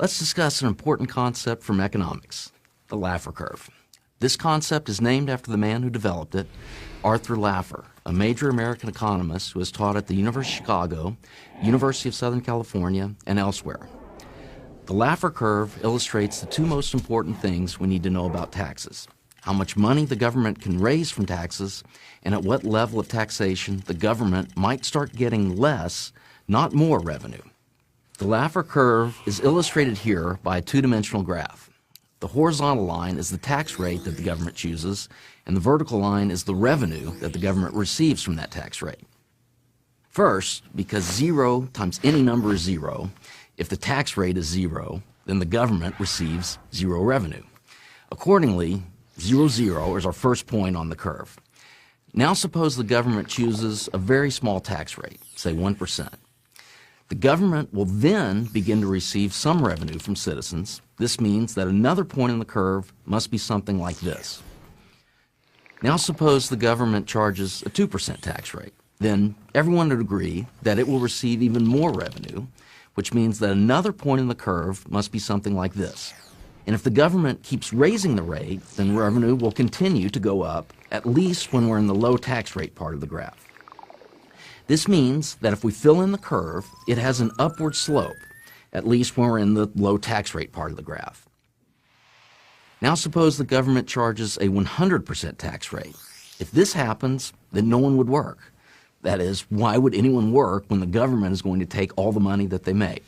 Let's discuss an important concept from economics, the Laffer curve. This concept is named after the man who developed it, Arthur Laffer, a major American economist who has taught at the University of Chicago, University of Southern California, and elsewhere. The Laffer curve illustrates the two most important things we need to know about taxes: how much money the government can raise from taxes, and at what level of taxation the government might start getting less, not more revenue. The Laffer curve is illustrated here by a two-dimensional graph. The horizontal line is the tax rate that the government chooses, and the vertical line is the revenue that the government receives from that tax rate. First, because 0 times any number is 0, if the tax rate is 0, then the government receives 0 revenue. Accordingly, 0, 0 is our first point on the curve. Now suppose the government chooses a very small tax rate, say 1%. The government will then begin to receive some revenue from citizens. This means that another point in the curve must be something like this. Now suppose the government charges a 2% tax rate. Then everyone would agree that it will receive even more revenue, which means that another point in the curve must be something like this. And if the government keeps raising the rate, then revenue will continue to go up, at least when we're in the low tax rate part of the graph. This means that if we fill in the curve, it has an upward slope, at least when we're in the low tax rate part of the graph. Now suppose the government charges a 100% tax rate. If this happens, then no one would work. That is, why would anyone work when the government is going to take all the money that they make?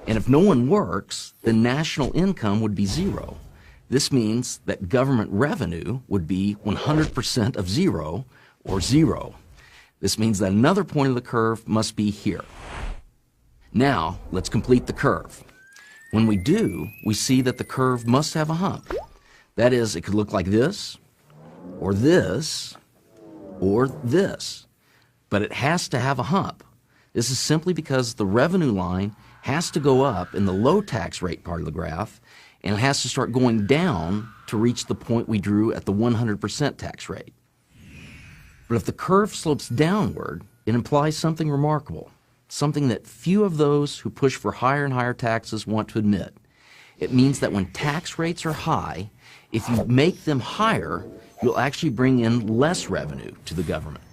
And if no one works, then national income would be 0. This means that government revenue would be 100% of 0, or 0. This means that another point of the curve must be here. Now, let's complete the curve. When we do, we see that the curve must have a hump. That is, it could look like this, or this, or this. But it has to have a hump. This is simply because the revenue line has to go up in the low tax rate part of the graph, and it has to start going down to reach the point we drew at the 100% tax rate. But if the curve slopes downward, it implies something remarkable, something that few of those who push for higher and higher taxes want to admit. It means that when tax rates are high, if you make them higher, you'll actually bring in less revenue to the government.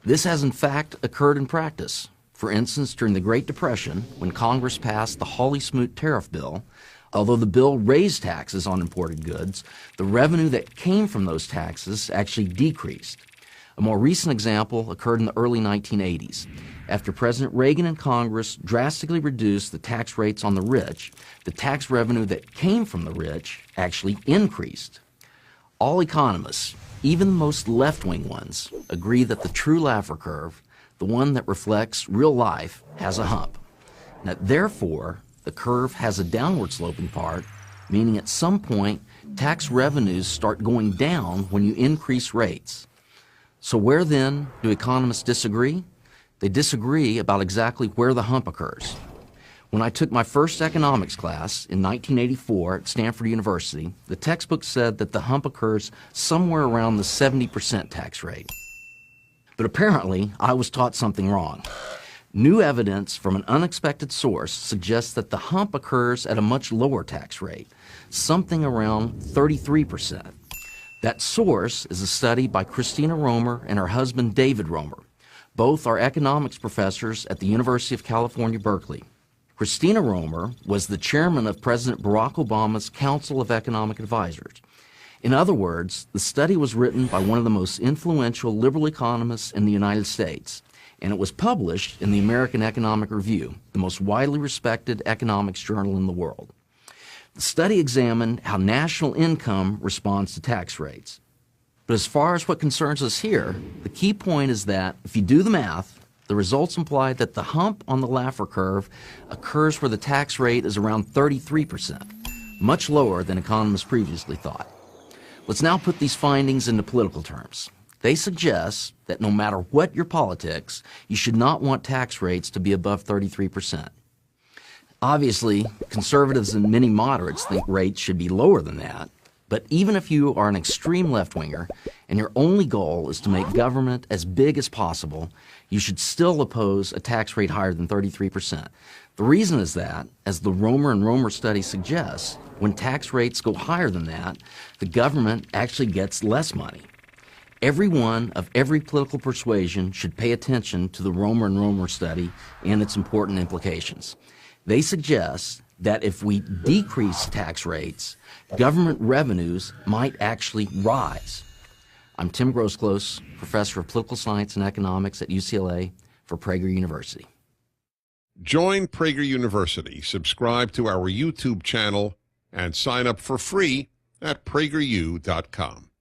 This has in fact occurred in practice. For instance, during the Great Depression, when Congress passed the Hawley-Smoot tariff bill, although the bill raised taxes on imported goods, the revenue that came from those taxes actually decreased. A more recent example occurred in the early 1980s. After President Reagan and Congress drastically reduced the tax rates on the rich, the tax revenue that came from the rich actually increased. All economists, even the most left-wing ones, agree that the true Laffer curve, the one that reflects real life, has a hump. Now, therefore, the curve has a downward sloping part, meaning at some point, tax revenues start going down when you increase rates. So where then do economists disagree? They disagree about exactly where the hump occurs. When I took my first economics class in 1984 at Stanford University, the textbook said that the hump occurs somewhere around the 70% tax rate. But apparently, I was taught something wrong. New evidence from an unexpected source suggests that the hump occurs at a much lower tax rate, something around 33%. That source is a study by Christina Romer and her husband David Romer. Both are economics professors at the University of California, Berkeley. Christina Romer was the chairman of President Barack Obama's Council of Economic Advisors. In other words, the study was written by one of the most influential liberal economists in the United States, and it was published in the American Economic Review, the most widely respected economics journal in the world. The study examined how national income responds to tax rates. But as far as what concerns us here, the key point is that if you do the math, the results imply that the hump on the Laffer curve occurs where the tax rate is around 33%, much lower than economists previously thought. Let's now put these findings into political terms. They suggest that no matter what your politics, you should not want tax rates to be above 33%. Obviously, conservatives and many moderates think rates should be lower than that, but even if you are an extreme left-winger and your only goal is to make government as big as possible, you should still oppose a tax rate higher than 33%. The reason is that, as the Romer and Romer study suggests, when tax rates go higher than that, the government actually gets less money. Everyone of every political persuasion should pay attention to the Romer and Romer study and its important implications. They suggest that if we decrease tax rates, government revenues might actually rise. I'm Tim Grosclose, professor of political science and economics at UCLA for Prager University. Join Prager University, subscribe to our YouTube channel, and sign up for free at prageru.com.